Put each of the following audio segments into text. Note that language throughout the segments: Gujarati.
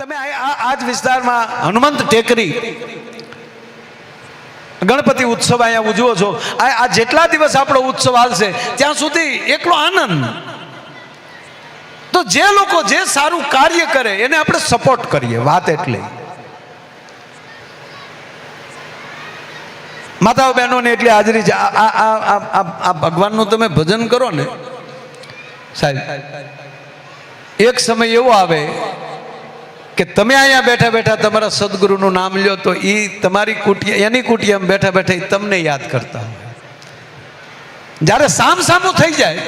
તમે આ જ વિસ્તારમાં હનુમંત ટેકરી ગણપતિ ઉત્સવ અહીંયા ઉજવો છો. આ જેટલા દિવસ આપણો ઉત્સવ હાલશે ત્યાં સુધી એકલો આનંદ. તો જે લોકો જે સારું કાર્ય કરે એને આપણે સપોર્ટ કરીએ. વાત એટલે માતાઓ બહેનોને એટલી હાજરી છે. આ ભગવાનનું તમે ભજન કરો ને સાહેબ, એક સમય એવો આવે કે તમે અહીંયા બેઠા બેઠા તમારા સદગુરુનું નામ લ્યો તો એ તમારી કુટિયા એની કુટિયામાં બેઠા બેઠા એ તમને યાદ કરતા હોય. જ્યારે સામસામું થઈ જાય,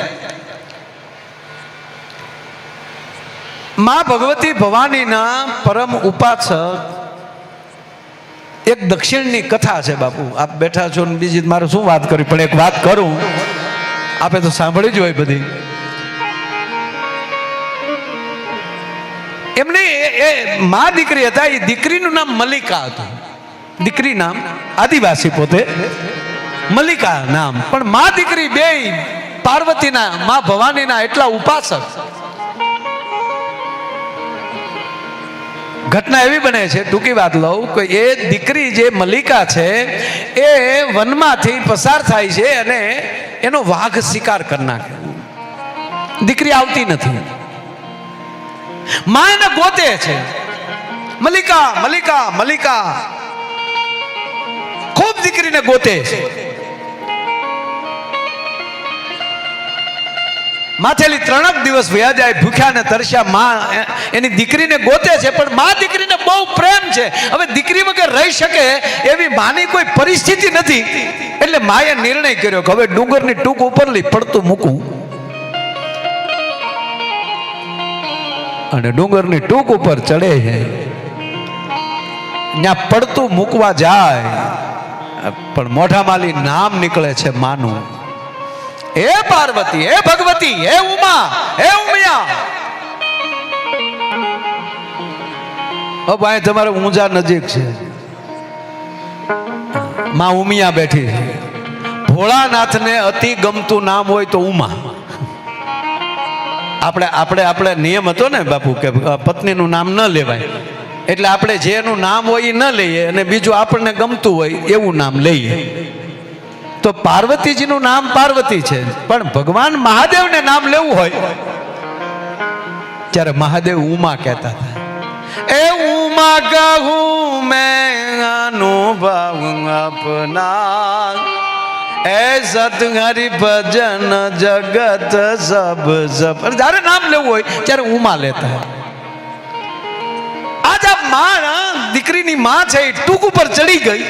માં ભગવતી ભવાનીના પરમ ઉપાસક એક દક્ષિણની કથા છે. બાપુ આપ બેઠા છો ને બીજી મારે શું વાત કરવી, પણ એક વાત કરું, આપે તો સાંભળી જ હોય બધી. એમની એ મા દીકરી હતા, એ દીકરીનું નામ મલ્લિકા હતું. દીકરી નામ આદિવાસી, પોતે મલ્લિકા નામ, પણ મા દીકરી બે પાર્વતીના મા ભવાનીના એટલા ઉપાસક. ઘટના એવી બને છે, ટૂંકી વાત લઉં, કે એ દીકરી જે મલ્લિકા છે એ વનમાંથી પસાર થાય છે અને એનો વાઘ શિકાર કરી નાખે. દીકરી આવતી નથી. માં એને ગોતે છે, મલ્લિકા મલ્લિકા મલ્લિકા, ખૂબ દીકરીને ગોતે છે. માથેલી 3 દિવસ વયા જાય, ભૂખ્યા ને તરસ્યા. માં એની દીકરીને ગોતે છે, પણ માં દીકરીને બહુ પ્રેમ છે. હવે દીકરી વગર રહી શકે એવી માની કોઈ પરિસ્થિતિ નથી. એટલે માએ નિર્ણય કર્યો કે હવે ડુંગરની ટૂંક ઉપરલી પડતું મૂકું. અને ડુંગરની ટૂંક ઉપર ચડે છે, ત્યાં પડતું મૂકવા જાય, પણ મોઢામાંથી નામ નીકળે છે માનું. હે પાર્વતી, હે ભગવતી, હે ઉમા, હે ઉમિયા. ઓ ભાઈ, તમારે ઊંઝા નજીક છે, માં ઉમિયા બેઠી છે. ભોળાનાથને અતિ ગમતું નામ હોય તો ઉમા. આપણે નિયમ હતો ને બાપુ કે પત્નીનું નામ ન લેવાય, એટલે આપણે જેનું નામ હોય એ ન લઈએ અને બીજું આપણને ગમતું હોય એવું નામ લઈએ. તો પાર્વતીજીનું નામ પાર્વતી છે, પણ ભગવાન મહાદેવને નામ લેવું હોય ત્યારે મહાદેવ ઉમા કહેતા હતા. એ ઉમા કહું મેં અનુભવ અપના, એ સતહરિ ભજન જગત સબ સબ. જ્યારે નામ લેવું હોય ત્યારે ઉમા લેતા. આજ આ માં, દીકરીની માં છે, ટૂંક ઉપર ચડી ગઈ.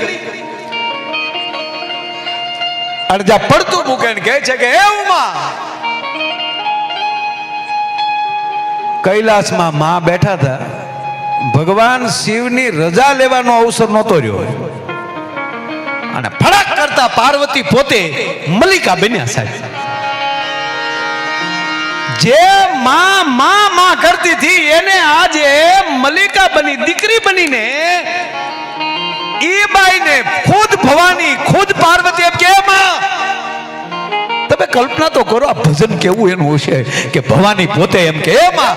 અડધા પડતું મૂકે કહે છે કે હે ઉમા. કૈલાસમાં માં બેઠા હતા. ભગવાન શિવની રજા લેવાનો અવસર નહોતો રહ્યો અને ફડાક કરતા પાર્વતી પોતે મલ્લિકા બન્યા. સાહેબ, જે માં માં માં કરતી હતી એને આજે મલ્લિકા બની, દીકરી બનીને ઈ બાઈને ખુદ ભવાની, ખુદ પાર્વતી એમ કે માં. તમે કલ્પના તો કરો આ ભજન કેવું એનું હશે કે ભવાની પોતે એમ કે માં.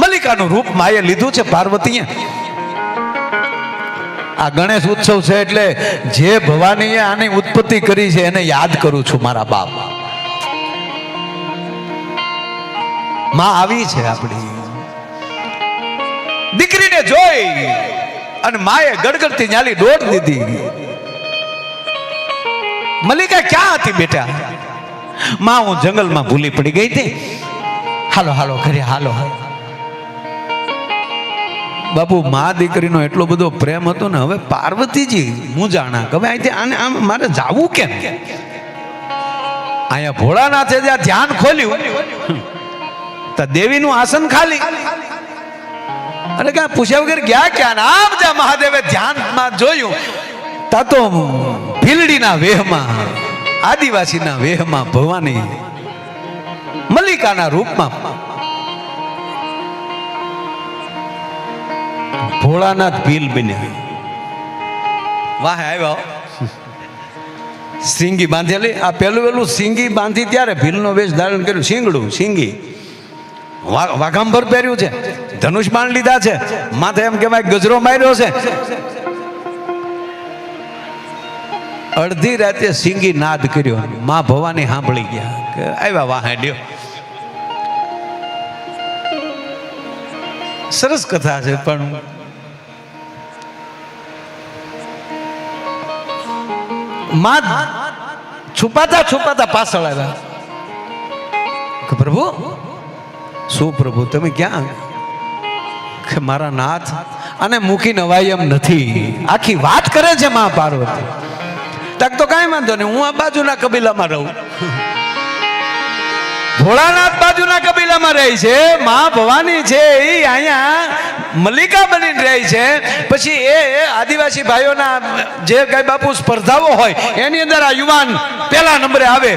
મલ્લિકાનું રૂપ માએ લીધું છે પાર્વતીએ. આ ગણેશ ઉત્સવ છે એટલે જે ભવાનીએ આની ઉત્પત્તિ કરી છે એને યાદ કરું છું. મારા બાપ માં આવી છે આપણી. દીકરીને જોઈ અને માએ ગડગડતી ન્યાલી દોડ દીધી. મલ્લિકા ક્યાં હતી બેટા? માં હું જંગલમાં ભૂલી પડી ગઈ હતી. હાલો હાલો ઘરે હાલો. બાપુ માં દીકરીનો એટલો બધો પ્રેમ હતો ને. હવે પાર્વતીજી મૂંઝાણા કે હવે અહીંથી આને આમ મારે જાવું કેમ? અહીંયા ભોળાનાથે જ્યાં ધ્યાન ખોલ્યું તો દેવીનું આસન ખાલી. અને ક્યાં પૂછ્યા વગર ગયા ક્યાં? આમ જ્યાં મહાદેવે ધ્યાનમાં જોયું તા તો ભીલડીના વેહમાં, આદિવાસીના વેહમાં ભવાની મલ્લિકાના રૂપમાં ભોળાનાથ ભીલ બન્યા. વાહ આવ્યો સિંગી બાંધેલી. આ પેલું સિંગી બાંધી ત્યારે ભીલનો વેશ ધારણ કર્યું. શીંગડું સિંગી વાઘાંબર પહેર્યું છે, ધનુષ બાણ લીધા છે, માથે એમ કહેવાય ગજરો માર્યો છે. અડધી રાતે સિંગી નાદ કર્યો, માં ભવાની સાંભળી ગયા કે આવ્યા વાહેડ્યો. સરસ કથા છે, પણ માં છુપાતા છુપાતા પાછળ આવ્યા કે પ્રભુ, શું પ્રભુ તમે ક્યાં? કે મારા નાથ આને મૂકી નવાય એમ નથી. આખી વાત કરે છે માં પાર્વતી. તક તો કાંઈ વાંધો નહીં, હું આ બાજુના કબીલામાં રહું. ભોળાનાથ બાજુના કબીલામાં રહી છે, માં ભવાની છે એ અહીંયા મલિકા બનીને રહી છે. પછી એ આદિવાસી ભાઈઓના જે કઈ બાપુ સ્પર્ધાઓ હોય એની અંદર આ યુવાન પહેલા નંબરે આવે,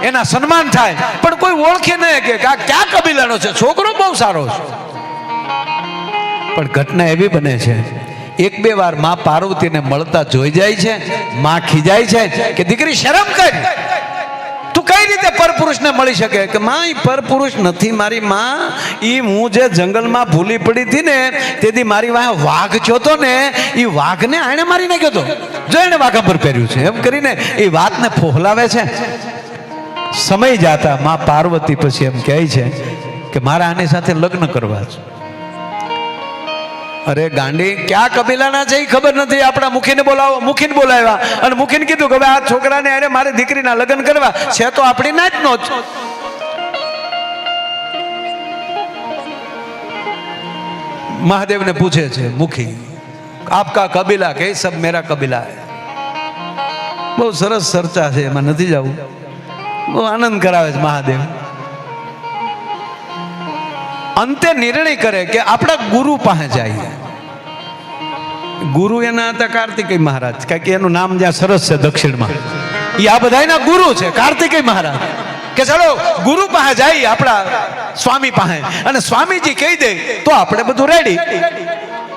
એના સન્માન થાય, પણ કોઈ ઓળખે નહીં કે આ ક્યાં કબીલાનો છે. છોકરો બહુ સારો છે, પણ ઘટના એવી બને છે, એક બે વાર માં પાર્વતીને મળતા જોઈ જાય છે. માં ખીજાય છે કે દીકરી શરમ કર, તું કઈ રીતે પરપુરુષને મળી શકે? કે માં ઈ પરપુરુષ નથી મારી માં, ઈ હું જે જંગલમાં ભૂલી પડી હતી ને તેથી મારી વાહે વાઘ જોતો ને, ઈ વાઘને આણે મારી નાખ્યો હતો, જો એને વાઘા પર પહેર્યું છે. એમ કરીને એ વાતને ફોહલાવે છે. સમય જાતા માં પાર્વતી પછી એમ કહે છે કે મારે આની સાથે લગ્ન કરવા છે. અરે ગાંડી, ક્યાં કબીલાના છે એ ખબર નથી, આપણા મુખીને બોલાવો. મુખીને બોલાવ્યા અને મુખીને કીધું કે હવે આ છોકરાને અરે મારે દીકરીના લગ્ન કરવા છે, તો આપણી નાતનો જ. મહાદેવને પૂછે છે મુખી, આપકા કબીલા? કે સબ મેરા કબીલા હૈ. બહુ સરસ ચર્ચા છે, એમાં નથી જવું. બહુ આનંદ કરાવે છે મહાદેવ. અંતે નિર્ણય કરે કે આપણા ગુરુ પાસે જાય. ગુરુ એના હતા કાર્તિકેય મહારાજ, કારણ કે એનું નામ જ્યાં સરસ છે દક્ષિણમાં, એ આ બધાના ગુરુ છે કાર્તિકેય મહારાજ. કે ચાલો ગુરુ પાસે જાય આપણા સ્વામી પાસે, અને સ્વામીજી કહી દે તો આપણે બધું રેડી.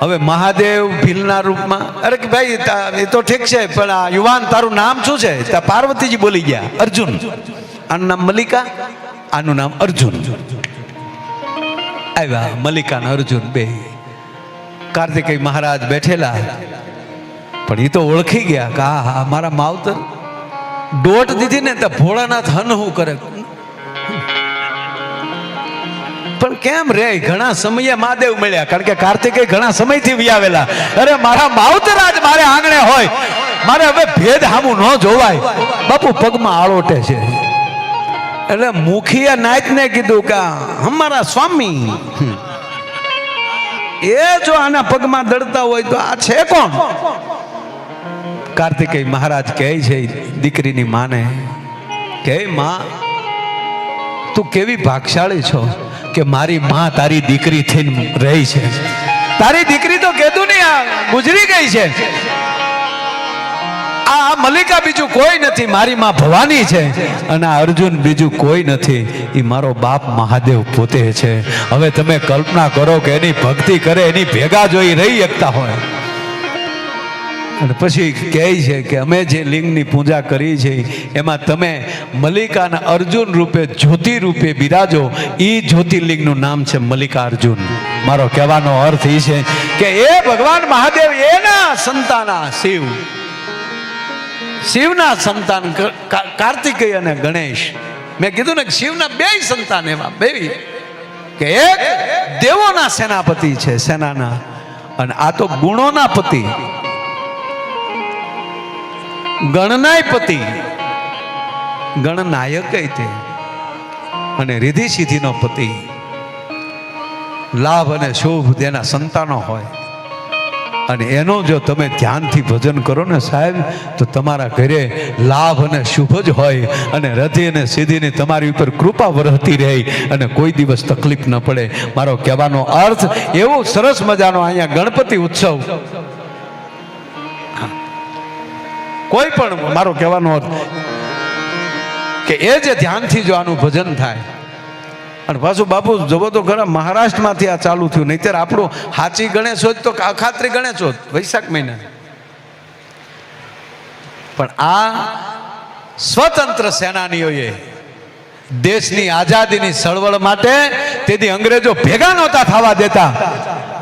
હવે મહાદેવ ભીલના રૂપમાં, અરે કે ભાઈ એ તો ઠીક છે, પણ આ યુવાન તારું નામ શું છે? ત્યાં પાર્વતીજી બોલી ગયા, અર્જુન. આનું નામ મલિકા, આનું નામ અર્જુન. આવ્યા મલિકા ને અર્જુન બે. કાર્તિકેય મહારાજ બેઠેલા, પણ એ તો ઓળખી ગયા કે હા મારા માવતર. દોટ દીધી ને તો ભોળાનાથ હનહું કરે, પણ કેમ રે? ઘણા સમયે મહાદેવ મળ્યા, કારણ કે કાર્તિકેય ઘણા સમયથી વ્યાવેલા. અરે મારા માવતર આજ મારે આંગણે હોય, મારે હવે ભેદ હામું ન જોવાય. બાપુ પગમાં આળોટે છે. એટલે મુખીએ નાયતને કીધું કે અમારા સ્વામી, એ જો આના પગમાં દળતા હોય તો આ છે કોણ? કાર્તિકેય મહારાજ કહે છે દીકરીની માને કે માં, તું કેવી ભાગશાળી છો કે મારી માં તારી દીકરી થઈને રહી છે. તારી દીકરી તો કીધું નહીં, આ ગુજરી ગઈ છે. આ મલિકા બીજું કોઈ નથી, મારી માં ભવાની છે, અને આ અર્જુન બીજું કોઈ નથી, એ મારો બાપ મહાદેવ પોતે છે. હવે તમે કલ્પના કરો કે એની ભક્તિ કરે, એની ભેગા જોઈ રહી શકતા હોય. અને પછી કહે છે કે અમે જે લિંગની પૂજા કરી છે એમાં તમે મલિકાના અર્જુન રૂપે જ્યોતિ રૂપે બિરાજો. એ જ્યોતિર્લિંગનું નામ છે મલિકા અર્જુન. મારો કહેવાનો અર્થ એ છે કે એ ભગવાન મહાદેવ એના સંતાના શિવ, શિવના સંતાન કાર્તિકેય અને ગણેશ. મેં કીધું ને શિવના બે સંતાન, એમાં બે કે એક દેવોના સેનાપતિ છે, સેનાના, અને આ તો ગુણોના પતિ, ગણનાય પતિ, ગણનાયક તે, અને રીધિ સિદ્ધિનો પતિ. લાભ અને શુભ તેના સંતાનો હોય, અને એનો જો તમે ધ્યાનથી ભજન કરો ને સાહેબ, તો તમારા ઘરે લાભ અને શુભ જ હોય, અને રતિ અને સિદ્ધિની તમારી ઉપર કૃપા વરસતી રહે, અને કોઈ દિવસ તકલીફ ન પડે. મારો કહેવાનો અર્થ એવો સરસ મજાનો અહીંયા ગણપતિ ઉત્સવ, કોઈ પણ મારો કહેવાનો અર્થ કે એ જે ધ્યાનથી જો આનું ભજન થાય. અને પાછું બાપુ જવો તો ખરા મહારાષ્ટ્રમાંથી આ ચાલુ થયું, નહીતર આપણું હાચી ગણેશ હોત તો અખાત્રી ગણેશ હોત વૈશાખ મહિના. પણ આ સ્વતંત્ર સેનાનીઓએ દેશની આઝાદીની ચળવળ માટે તેથી અંગ્રેજો ભેગા નહોતા થવા દેતા.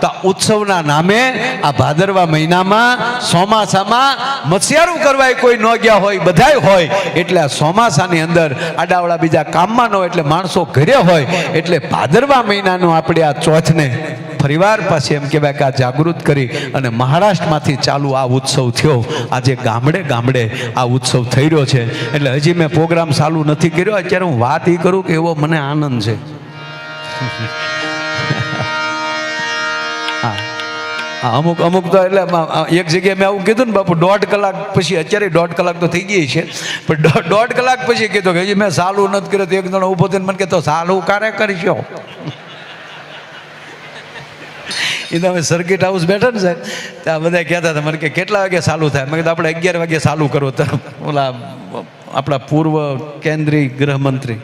તો ઉત્સવના નામે આ ભાદરવા મહિનામાં ચોમાસામાં મસિયારું કરવા કોઈ ન ગયા હોય, બધાય હોય. એટલે આ ચોમાસાની અંદર આડાવડા બીજા કામમાં ન હોય, એટલે માણસો ઘરે હોય. એટલે ભાદરવા મહિનાનું આપણે આ ચોથને ફરીવાર પાછી એમ કહેવાય કે આ જાગૃત કરી અને મહારાષ્ટ્રમાંથી ચાલુ આ ઉત્સવ થયો. આજે ગામડે ગામડે આ ઉત્સવ થઈ રહ્યો છે. એટલે હજી મેં પ્રોગ્રામ ચાલુ નથી કર્યો. અત્યારે હું વાત એ કરું કે એવો મને આનંદ છે. અમુક અમુક તો એટલે એક જગ્યાએ મેં આવું કીધું ને બાપુ 1.5 કલાક પછી, અત્યારે 1.5 કલાક તો થઈ ગઈ છે, પણ 1.5 કલાક પછી કીધું કે હજી મેં ચાલુ નથી કર્યો. તો એક જણો ઊભો થઈને મને કહેતો ચાલુ ક્યારે કરશો? એ તમે સર્કિટ હાઉસ બેઠા ને સાહેબ, ત્યાં બધા કહેતા હતા મને કે કેટલા વાગે ચાલુ થાય? મેં કીધું આપણે 11 વાગે ચાલુ કરો. તો ઓલા આપણા પૂર્વ કેન્દ્રીય ગૃહમંત્રી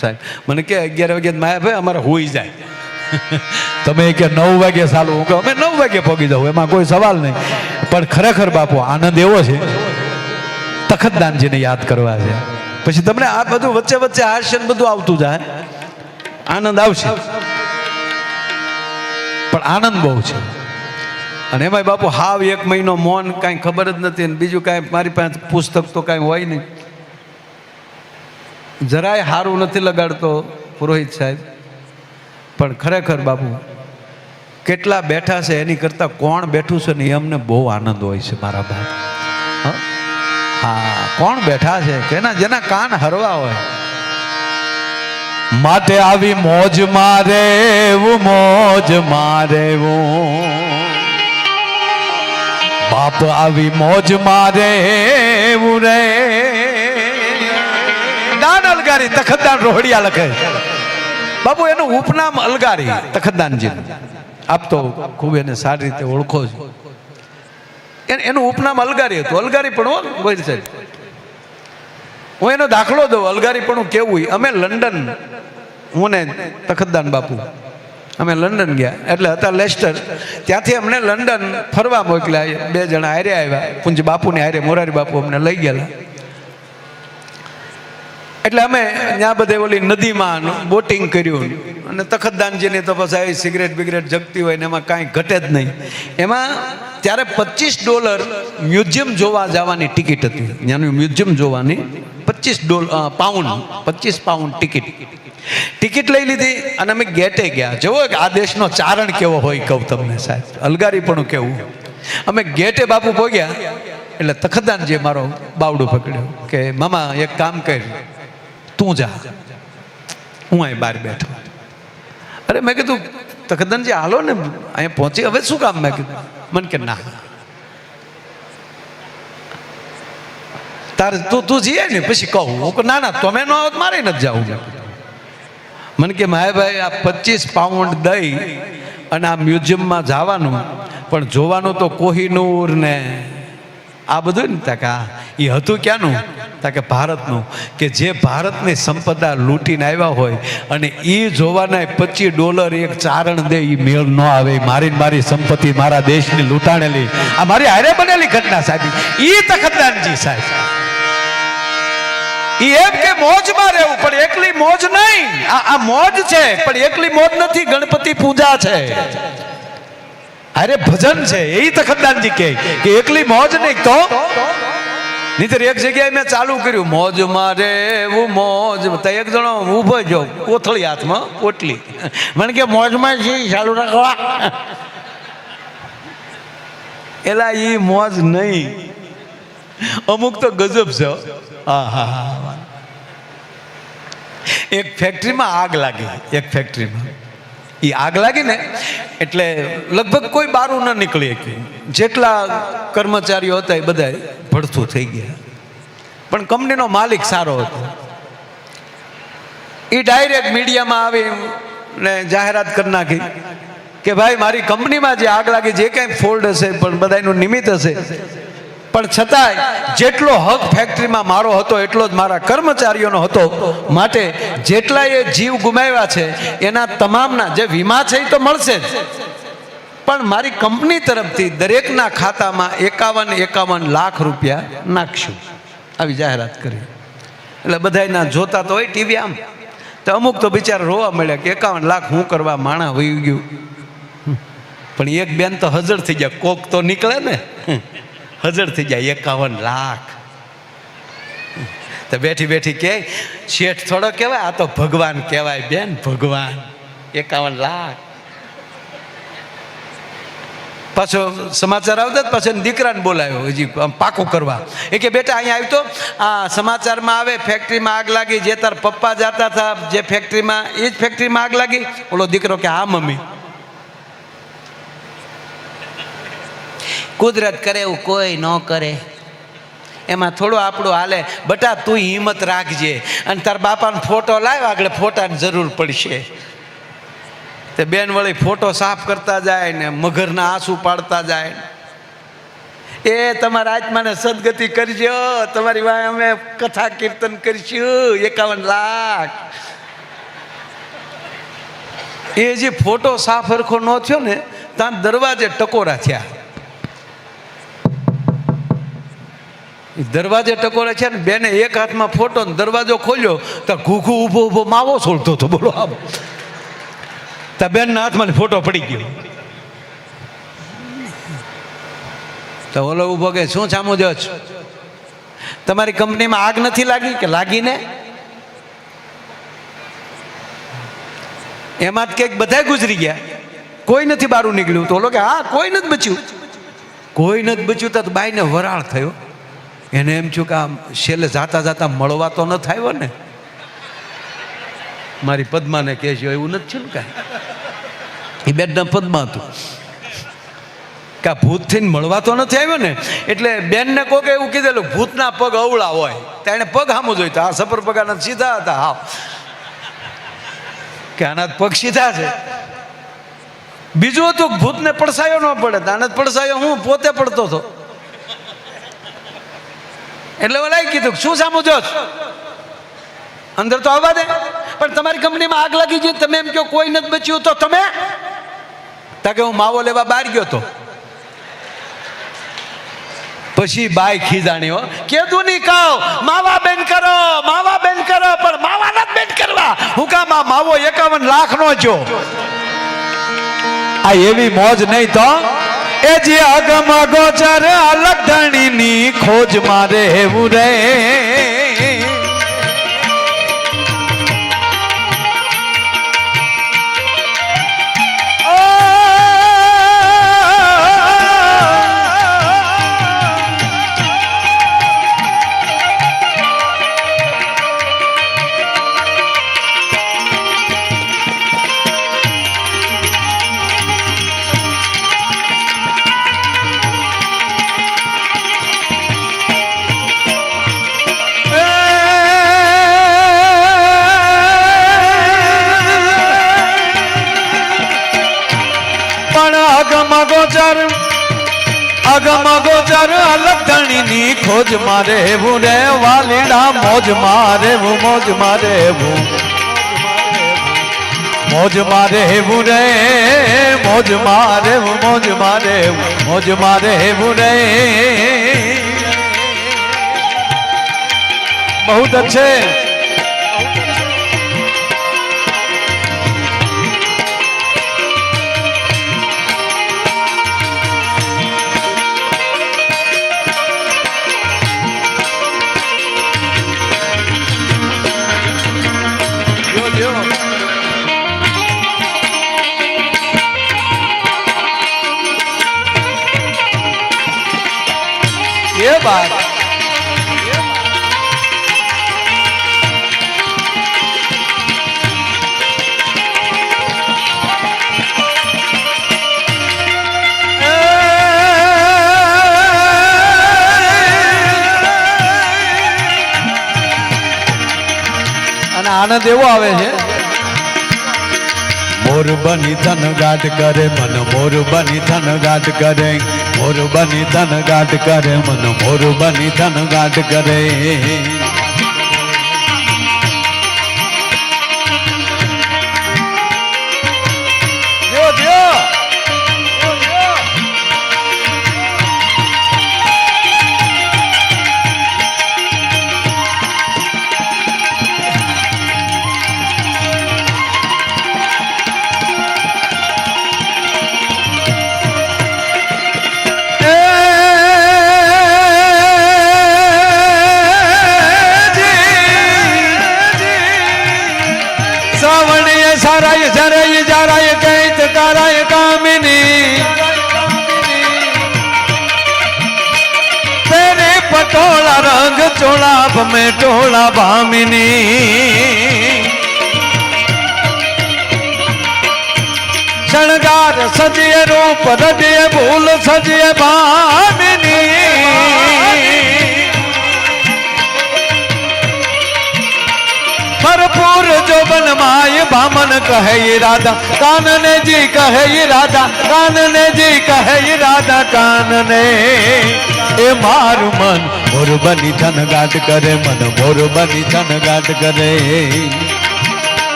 સાહેબ મને કે 11 વાગે માયા ભાઈ અમારે હોઈ જાય. તમે કે 9 વાગે ચાલુ? હું કહું અમે 9 વાગે પહોંચી જાઉં, એમાં કોઈ સવાલ નહીં. પણ ખરેખર બાપુ આનંદ એવો છે, તખતદાનજીને યાદ કરવા છે. પછી તમને આ બધું વચ્ચે વચ્ચે હાસ્ય બધું આવતું જાય, આનંદ આવશે. પણ આનંદ બહુ છે. અને એમાં બાપુ હાવ 1 મહિનો મૌન, કાંઈ ખબર જ નથી. અને બીજું કાંઈ મારી પાસે પુસ્તક તો કાંઈ હોય નહીં. જરાય સારું નથી લગાડતો પુરોહિત સાહેબ. પણ ખરેખર બાપુ કેટલા બેઠા છે એની કરતાં કોણ બેઠું છે ને અમને બહુ આનંદ હોય છે મારા બાપ. હા, કોણ બેઠા છે કે જેના કાન હરવા હોય. માટે આવી મોજ મારે મોજ મારે બાપ આવી મોજ મારે રે. દાન અલગારી તખતદાન રોહડિયા લખે બાપુ. એનું ઉપનામ અલગારી તખતદાનજી. આપ તો ખૂબ એને સારી રીતે ઓળખો છો. એનું ઉપનામ અલગારી હતું. અલગારી પણ હોય છે. હું એનો દાખલો દઉં અલગારી પણ કેવું. અમે લંડન, હું ને તખતદાન બાપુ અમે લંડન ગયા. એટલે હતા લેસ્ટર, ત્યાંથી અમને લંડન ફરવા મોકલ્યા. 2 જણા હારે આવ્યા, પૂંજ બાપુને હારે મોરારી બાપુ અમને લઈ ગયેલા. એટલે અમે ત્યાં બધે ઓલી નદીમાં બોટિંગ કર્યું. અને તખતદાનજીની તો પછી સિગરેટ બિગરેટ જગતી હોય ને એમાં કાંઈ ઘટે જ નહીં. એમાં ત્યારે $25 મ્યુઝિયમ જોવા જવાની ટિકિટ હતી. ત્યાંનું મ્યુઝિયમ જોવાની £25 ટિકિટ લઈ લીધી. અને અમે ગેટે ગયા. જુઓ કે આ દેશનો ચારણ કેવો હોય કહું તમને સાહેબ, અલગારી પણ કેવું. અમે ગેટે બાપુ પહોંચ્યા એટલે તખતદાનજીએ મારો બાવડું પકડ્યો કે મામા એક કામ કર, તું જા, હું અહીં બહાર બેઠો. અરે મેં કીધું તખતદાનજી હાલો ને, અહીંયા પહોંચી હવે શું કામ? મેં કીધું. મને કે ના તારે તું જઈએ ને પછી કહું. હું કહું ના તમે ન આવો મારે નથી જવું. મને કે માય ભાઈ આ £25 દઈ અને આ મ્યુઝિયમમાં જવાનું, પણ જોવાનું તો કોહિનૂર ને આ બધું ને. તાકે એ હતું ક્યાંનું? તાકે ભારતનું. કે જે ભારતની સંપદા લૂંટીને આવ્યા હોય અને એ જોવાના $25 એક ચારણ દે, એ મેળ ન આવે. મારી સંપત્તિ મારા દેશની લૂંટાણેલી, આ મારી હારે બનેલી ઘટના સાહેબ. એ તખતદાનજી સાહેબ એમ કે મોજમાં રહેવું, પણ એકલી મોજ નહીં. આ મોજ છે પણ એકલી મોજ નથી, ગણપતિ પૂજા છે, અરે ભજન છે. એ તખતદાનજી કહે કે એકલી મોજ નહીં તો નહીતર. એક જગ્યાએ મેં ચાલુ કર્યું મોજ મારે એવું મોજ. તો એક જણો ઊભો જો કોથળી હાથમાં પોટલી. મને કે મોજમાં છે ચાલુ રાખવા. એલા એ મોજ નહીં, અમુક તો ગજબ છે. એક ફેક્ટરીમાં આગ લાગી. એક ફેક્ટરીમાં એ આગ લાગી ને એટલે લગભગ કોઈ બારું ન નીકળી શક્યું. જેટલા કર્મચારીઓ હતા એ બધા ભડથું થઈ ગયા. પણ કંપનીનો માલિક સારો હતો. એ ડાયરેક્ટ મીડિયામાં આવી ને જાહેરાત કરી નાખી કે ભાઈ મારી કંપનીમાં જે આગ લાગી, જે કાંઈ ફોલ્ટ હશે પણ બધાનું નિમિત્ત હશે, પણ છતાંય જેટલો હક ફેક્ટરીમાં મારો હતો એટલો જ મારા કર્મચારીઓનો હતો. માટે જેટલાએ જીવ ગુમાવ્યા છે એના તમામના જે વીમા છે એ તો મળશે જ, પણ મારી કંપની તરફથી દરેકના ખાતામાં 51 લાખ રૂપિયા નાખશું. આવી જાહેરાત કરી. એટલે બધાના જોતા તો હોય ટીવી આમ, તો અમુક તો બિચારા રોવા મળ્યા કે 51 લાખ હું કરવા માણા વહી ગયું. પણ એક બેન તો હજર થઈ જાય, કોક તો નીકળે ને, હજર થઈ જાય 51 લાખ. તો બેઠી બેઠી કે શેઠ થોડો કહેવાય, આ તો ભગવાન કહેવાય બેન, ભગવાન. 51 લાખ. પાછો સમાચાર આવતા પાછો દીકરાને બોલાવ્યો હજી પાકો કરવા. એ કે બેટા અહીંયા આવ્યો તો આ સમાચારમાં આવે ફેક્ટરીમાં આગ લાગી, જે તાર પપ્પા જતા હતા જે ફેક્ટરીમાં, એ જ ફેક્ટરીમાં આગ લાગી. ઓલો દીકરો કે હા મમ્મી. કુદરત કરે એવું કોઈ ન કરે, એમાં થોડું આપણું હાલે. બટા તું હિંમત રાખજે અને તાર બાપાનો ફોટો લાવ, આગળ ફોટાની જરૂર પડશે. તે બેન વળી ફોટો સાફ કરતા જાય ને મગરના આંસુ પાડતા જાય. એ તમારા આત્માને સદગતિ કરજો, તમારી વાય અમે કથા કીર્તન કરીશું. 51 લાખ. એ જે ફોટો સાફ હરખો ન થયો ને ત્યાં દરવાજે ટકોરા થયા. દરવાજે ટકોરા છે ને બેને એક હાથમાં ફોટો, દરવાજો ખોલ્યો તો ઘૂઘુ ઊભો ઊભો માવો છોડતો હતો. બોલો આવો તો બેનના હાથમાં ફોટો પડી ગયો. તો ઓલો ઊભો કે શું સામું જો છો, તમારી કંપનીમાં આગ નથી લાગી? કે લાગીને એમાં જ કંઈક બધા ગુજરી ગયા, કોઈ નથી બહાર નીકળ્યું. તો ઓલો કે હા કોઈ નથી બચ્યું. કોઈ નથી બચ્યું તો બાઈને વરાળ થયો. એને એમ થયું કે આમ છેલ્લે જાતા જાતા મળવા તો ન થાય ને. મારી પદ્માને કહેજો એવું નથી થયું ને કાંઈ. એ બેનના પદ્મા હતું કે ભૂત થઈને મળવા તો નથી આવ્યો ને. એટલે બેનને કોક એવું કીધેલું ભૂતના પગ અવળા હોય, તો એને પગ સામું જોયું. આ સફર પગાના સીધા હતા. હા કે આના પગ સીધા છે. બીજું હતું ભૂતને પડસાયો ન પડે, આને પડસાયો હું પોતે પડતો હતો. એટલે ઓલાએ કીધું શું સામું જો અંદર તો આવવા દે, પણ તમારી કંપનીમાં આગ લાગી છે, તમે એમ કહો કોઈ નથી બચ્યું, તો તમે? તા કે હું માવો લેવા બહાર ગયો તો. પછી બાઈ ખીજાણી, હો કીધું નહીં કહો માવા બેન કરો, માવા બેન કરો, પણ માવા નથી બેન કરવા. હું કામ આ માવો 51 લાખ નો છો. આ એવી મોજ નહીં તો એ જે અગમ ગોચર અલગ ધણીની ખોજ મારે એવું રે. અગમ ગોચર અલગ ધણીની ખોજ મારે એવું રે. વાલીડા મોજ મારે હું, મોજ મારે હું, મોજ મારે એવું રે. મોજ મારે હું, મોજ મારે હું, મોજ મારે એવું રે. बहुत अच्छे. ये बात અને આનંદ એવો આવે છે. મોર બની ધન ગાટ કરે મન, મોર બની ધન ગાટ કરે, મોર બની ધન ગાટ કરે મન, મોર બની ધન ગાટ કરે. ચોળા ભમે ટોળા ભામિની શણગાર સજીએ રૂપ રજીએ ભૂલ સજીએ ભામિની ભરપૂર જોબન માય ભામન કહે રાધા કાનને જી કહે રાધા કાનને જી કહે રાધા કાનને એ મારું મન મોર બની થનગાટ કરે મન મોર બની થનગાટ કરે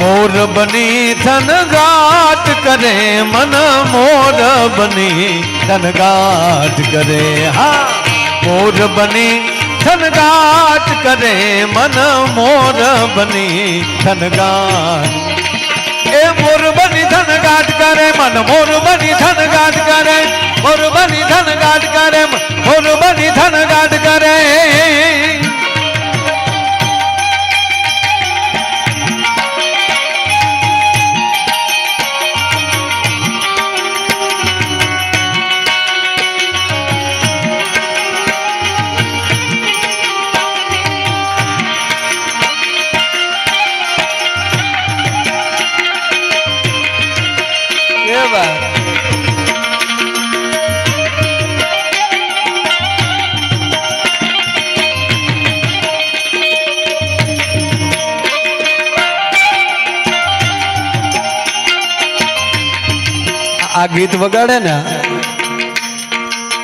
મોર બની થનગાટ કરે મન મોર બની થનગાટ કરે હા મોર બની થનગાટ કરે મન મોર બની થનગાટ એ મોર બની થનગાટ કરે મન મોર બની થનગાટ કરે મોર બની થનગાટ કરે મોર બની થનગાટ કરે આ ગીત વગાડે ને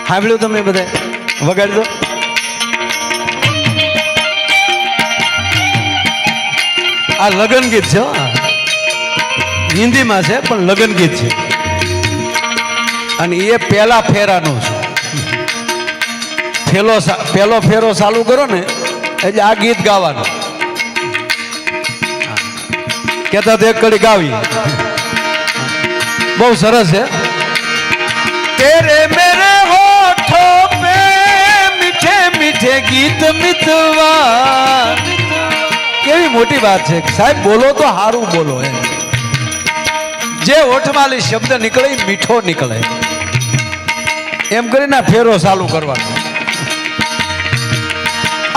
સાંભળ્યું તમે બધા વગાડી દો આ લગન ગીત છે હિન્દીમાં છે પણ લગન ગીત છે અને એ પહેલા ફેરાનું છે પહેલો ફેરો ચાલુ કરો ને એટલે આ ગીત ગાવાનું કેતા તો એક કડી ગાવી બહુ સરસ છે તેરે મેરે હોઠો पे મીઠે મીઠે ગીત મિતવા કેવી મોટી વાત છે સાહેબ બોલો તો સારું બોલો એમ જે હોઠવાળી શબ્દ નીકળે મીઠો નીકળે એમ કરીને ફેરો ચાલુ કરવાનો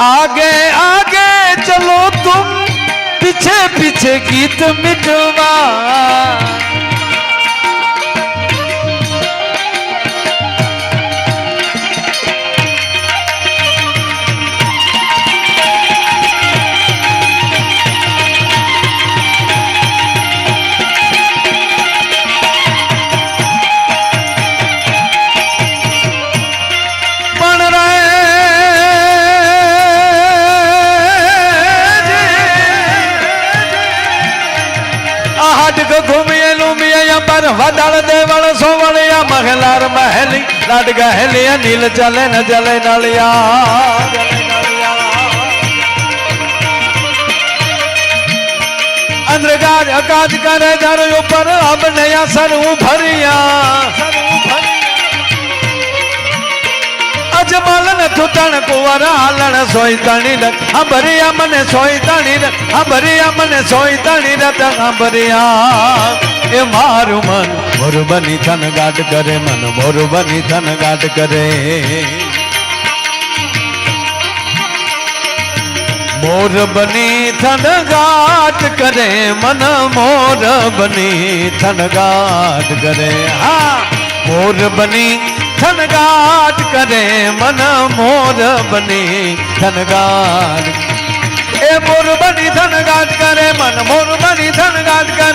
आगे आगे चलो तुम पीछे पीछे गीत मिटवा पर वदल देवल सोवलिया महलार महली लाड गहलिया नील चले न जले नलिया अंदर गाज अकाज करे जर ऊपर अब नया सर भरिया अजमल न तुतन कुंवर हालन सोई तणी भरिया मने सोई तणी भरिया मने सोई तणी भरिया ए मारू मन मोर बनी थन गाट करे मन मोर बनी थन गाट करे मोर बनी थन गाट करे मन मोर बनी थन गाट करे हाँ मोर बनी थन गाट करे मन मोर बनी थन गाट ए मोर बनी थन गाट करे मन मोर बनी थन गाट करे